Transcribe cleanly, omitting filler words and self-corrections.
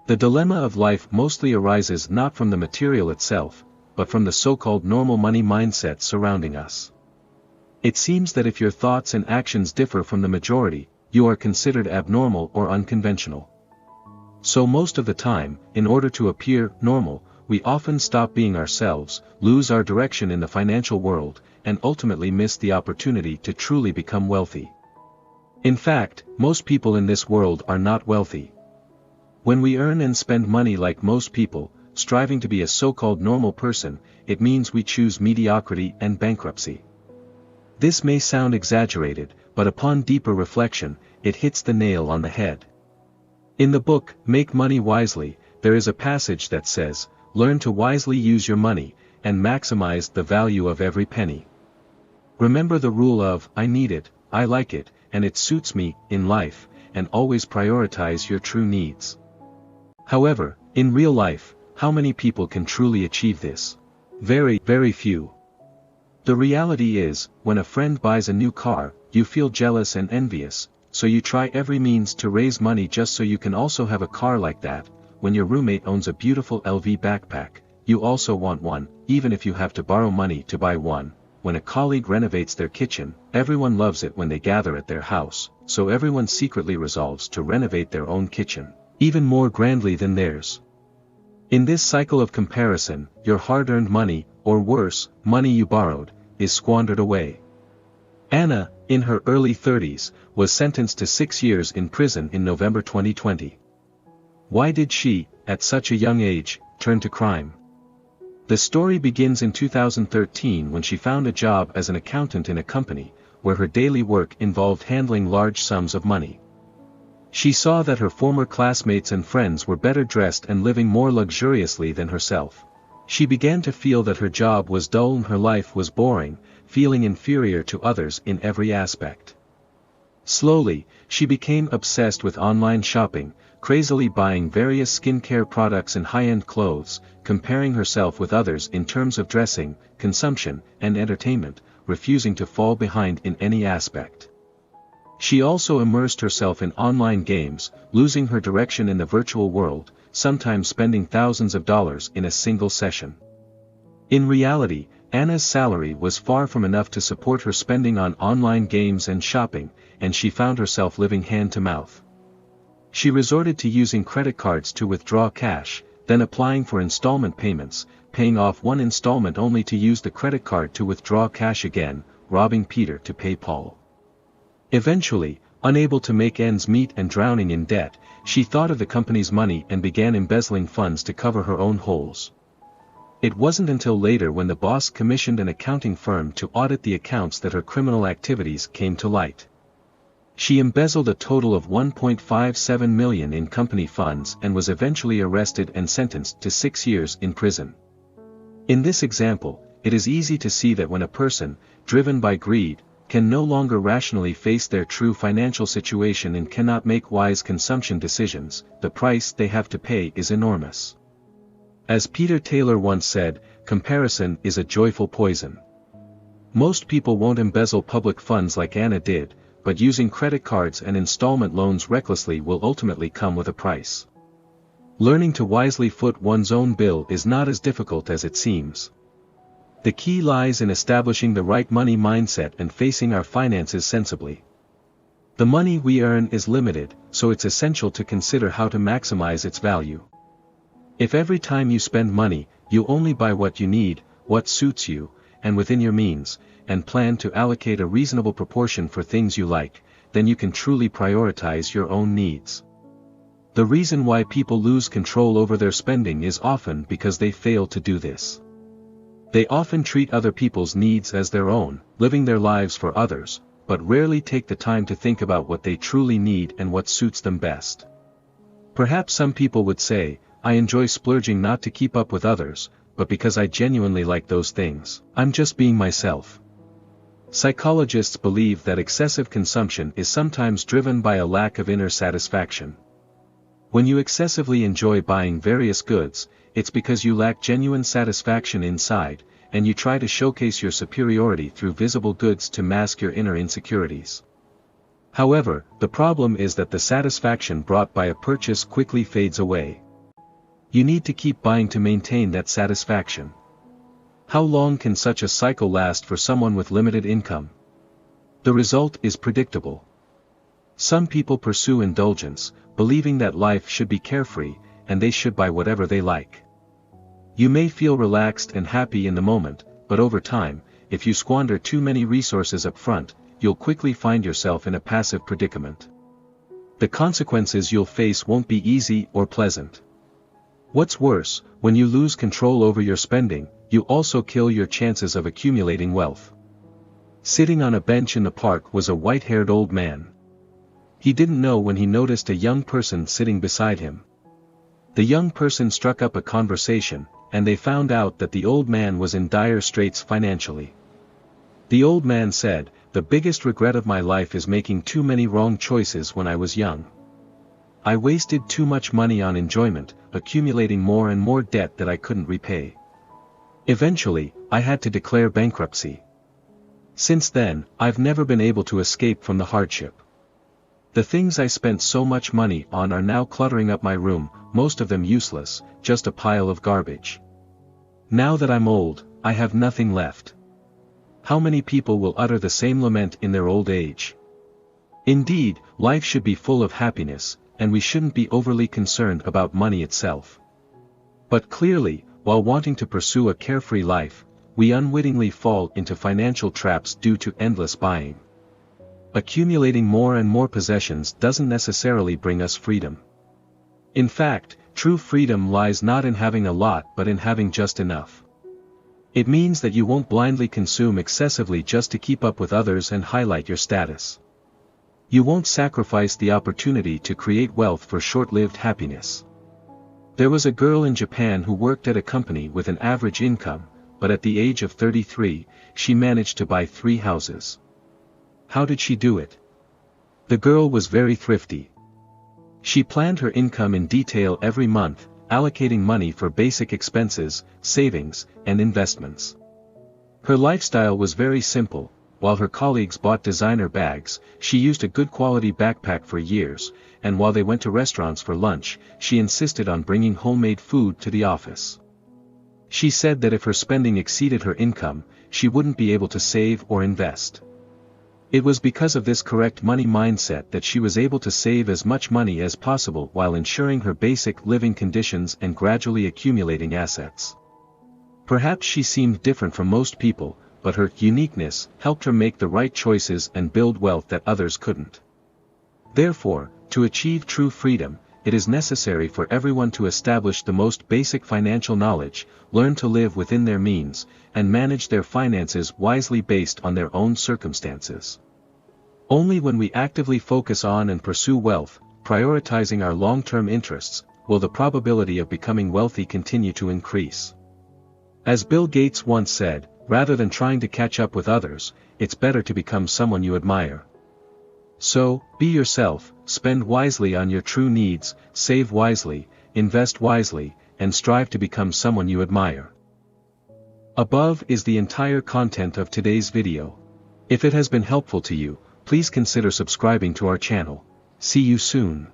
The dilemma of life mostly arises not from the material itself, but from the so-called normal money mindset surrounding us. It seems that if your thoughts and actions differ from the majority, you are considered abnormal or unconventional. So most of the time, in order to appear normal, we often stop being ourselves, lose our direction in the financial world, and ultimately miss the opportunity to truly become wealthy. In fact, most people in this world are not wealthy. When we earn and spend money like most people, striving to be a so-called normal person, it means we choose mediocrity and bankruptcy. This may sound exaggerated, but upon deeper reflection, it hits the nail on the head. In the book, Make Money Wisely, there is a passage that says, "Learn to wisely use your money, and maximize the value of every penny." Remember the rule of, I need it, I like it, and it suits me, in life, and always prioritize your true needs. However, in real life, how many people can truly achieve this? Very, very few. The reality is, when a friend buys a new car, you feel jealous and envious, so you try every means to raise money just so you can also have a car like that. When your roommate owns a beautiful LV backpack, you also want one, even if you have to borrow money to buy one. When a colleague renovates their kitchen, everyone loves it when they gather at their house, so everyone secretly resolves to renovate their own kitchen, even more grandly than theirs. In this cycle of comparison, your hard-earned money, or worse, money you borrowed, is squandered away. Anna, in her early 30s, was sentenced to 6 years in prison in November 2020. Why did she, at such a young age, turn to crime? The story begins in 2013 when she found a job as an accountant in a company, where her daily work involved handling large sums of money. She saw that her former classmates and friends were better dressed and living more luxuriously than herself. She began to feel that her job was dull and her life was boring, feeling inferior to others in every aspect. Slowly, she became obsessed with online shopping, crazily buying various skincare products and high-end clothes, comparing herself with others in terms of dressing, consumption, and entertainment, refusing to fall behind in any aspect. She also immersed herself in online games, losing her direction in the virtual world, sometimes spending thousands of dollars in a single session. In reality, Anna's salary was far from enough to support her spending on online games and shopping, and she found herself living hand to mouth. She resorted to using credit cards to withdraw cash, then applying for installment payments, paying off one installment only to use the credit card to withdraw cash again, robbing Peter to pay Paul. Eventually, unable to make ends meet and drowning in debt, she thought of the company's money and began embezzling funds to cover her own holes. It wasn't until later when the boss commissioned an accounting firm to audit the accounts that her criminal activities came to light. She embezzled a total of $1.57 million in company funds and was eventually arrested and sentenced to 6 years in prison. In this example, it is easy to see that when a person, driven by greed, can no longer rationally face their true financial situation and cannot make wise consumption decisions, the price they have to pay is enormous. As Peter Taylor once said, comparison is a joyful poison. Most people won't embezzle public funds like Anna did, but using credit cards and installment loans recklessly will ultimately come with a price. Learning to wisely foot one's own bill is not as difficult as it seems. The key lies in establishing the right money mindset and facing our finances sensibly. The money we earn is limited, so it's essential to consider how to maximize its value. If every time you spend money, you only buy what you need, what suits you, and within your means, and plan to allocate a reasonable proportion for things you like, then you can truly prioritize your own needs. The reason why people lose control over their spending is often because they fail to do this. They often treat other people's needs as their own, living their lives for others, but rarely take the time to think about what they truly need and what suits them best. Perhaps some people would say, I enjoy splurging not to keep up with others, but because I genuinely like those things. I'm just being myself. Psychologists believe that excessive consumption is sometimes driven by a lack of inner satisfaction. When you excessively enjoy buying various goods, it's because you lack genuine satisfaction inside, and you try to showcase your superiority through visible goods to mask your inner insecurities. However, the problem is that the satisfaction brought by a purchase quickly fades away. You need to keep buying to maintain that satisfaction. How long can such a cycle last for someone with limited income? The result is predictable. Some people pursue indulgence, believing that life should be carefree, and they should buy whatever they like. You may feel relaxed and happy in the moment, but over time, if you squander too many resources up front, you'll quickly find yourself in a passive predicament. The consequences you'll face won't be easy or pleasant. What's worse, when you lose control over your spending, you also kill your chances of accumulating wealth. Sitting on a bench in the park was a white-haired old man. He didn't know when he noticed a young person sitting beside him. The young person struck up a conversation, and they found out that the old man was in dire straits financially. The old man said, "The biggest regret of my life is making too many wrong choices when I was young. I wasted too much money on enjoyment, accumulating more and more debt that I couldn't repay. Eventually, I had to declare bankruptcy. Since then, I've never been able to escape from the hardship. The things I spent so much money on are now cluttering up my room, most of them useless, just a pile of garbage. Now that I'm old, I have nothing left." How many people will utter the same lament in their old age? Indeed, life should be full of happiness, and we shouldn't be overly concerned about money itself. But clearly, while wanting to pursue a carefree life, we unwittingly fall into financial traps due to endless buying. Accumulating more and more possessions doesn't necessarily bring us freedom. In fact, true freedom lies not in having a lot but in having just enough. It means that you won't blindly consume excessively just to keep up with others and highlight your status. You won't sacrifice the opportunity to create wealth for short-lived happiness. There was a girl in Japan who worked at a company with an average income, but at the age of 33, she managed to buy 3 houses. How did she do it? The girl was very thrifty. She planned her income in detail every month, allocating money for basic expenses, savings, and investments. Her lifestyle was very simple. While her colleagues bought designer bags, she used a good quality backpack for years, and while they went to restaurants for lunch, she insisted on bringing homemade food to the office. She said that if her spending exceeded her income, she wouldn't be able to save or invest. It was because of this correct money mindset that she was able to save as much money as possible while ensuring her basic living conditions and gradually accumulating assets. Perhaps she seemed different from most people, but her uniqueness helped her make the right choices and build wealth that others couldn't. Therefore, to achieve true freedom, it is necessary for everyone to establish the most basic financial knowledge, learn to live within their means, and manage their finances wisely based on their own circumstances. Only when we actively focus on and pursue wealth, prioritizing our long-term interests, will the probability of becoming wealthy continue to increase. As Bill Gates once said, rather than trying to catch up with others, it's better to become someone you admire. So, be yourself, spend wisely on your true needs, save wisely, invest wisely, and strive to become someone you admire. Above is the entire content of today's video. If it has been helpful to you, please consider subscribing to our channel. See you soon.